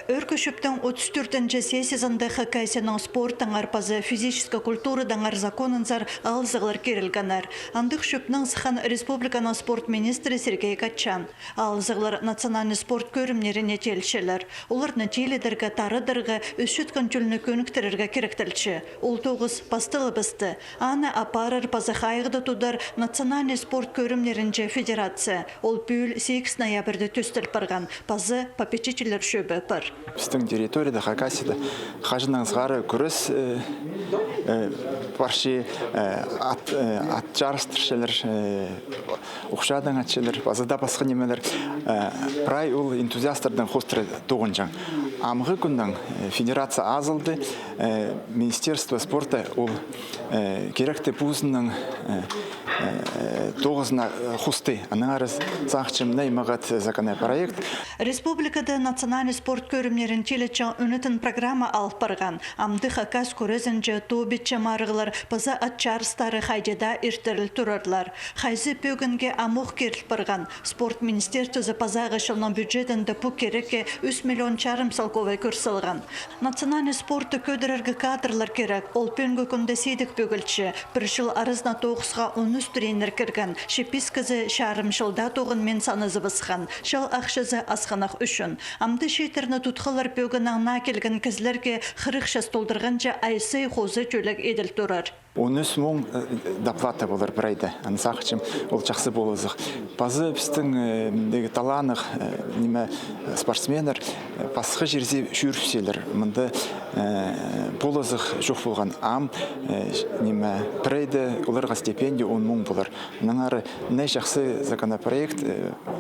Өркөшөптің 34-нче сессиясында хакайсының спорттың арпазы физическая культура даңар законынзар алзығылар керілганар. Андық шөпнің сыхан республиканың спорт министрі Сергей Катчан. Алзығылар национальный спорт көрімнеріне телшелер. Олар нәтейледіргі тарыдырғы үшіткін жүліні көніктірірге керектілші. Ол тоғыз пастылы бісті. Аны апарыр пазахайғыды тудар национальный спорт көрімнерінже федерация. Ол бүйіл 8 ноябрді төстіл барған. Пазы попечителер шөбі пар. Біздің территорияда Хакасияда қажыныңызғары күріс парши ат жарыстыршылар, ұқшадың атшылар, базада басқа немелер прай ол энтузиасттардың қостыры тоғынжан. Амғы күннің федерация азылды, Министерство спорта ол керекті пузының тоғызына құсты. Аның арыз сақчым наймағат законопроект. Республикада национальный спорт көрімнерін телечен үнітін программа алып барған. Амды Хакас көрезінже тобетче марығылар паза атчарыстары хайдеда иртіріл тұрарлар. Хайзы бөгінге амуқ керіл барған. Спорт министерствосы пазағы шылның бюджетінде бұ кереке 3 миллион чарым салковай көрсілған. Национальный спортты көдірергі кадрлар керек. Ол пөнгі күнді сейдік бөгілші. Бір жыл арызна тоғысға 13 тренер кірген. Шепис кізі шарым жылда тоғын мен санызы бысқан. Шыл ақшызы асқанақ үшін. Амды шейтерні тұтқылар бөгінаңна келген кізлерге қырықшас толдырғанша айсы қозы чөлік еділ тұрар. 13 мың доплата болар бірайды. Ансақчым ол жақсы болызық. Базы біздің таланық неме спортсменер басқы жерде жүріпселер. Мұнды болызық жоқ болған ам неме бірайды оларға стипендия 10 мың болар. Наңары не жақсы законопроект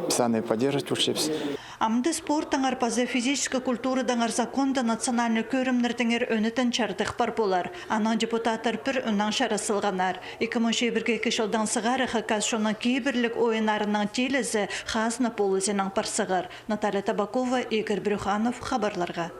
писаны поддержать үшепс. Амды спорттың арпазы физическая культура даңар законда национальный көрімнердіңер өнітін чардық бар болар. Ана депутаттар бір үннің шарасылғанар. 2001 жылдан сығары Хакас шоның кейбірлік ойынарының телізі Хазна полызенің парсығыр. Наталья Табакова, Игорь Брюханов, хабарларға.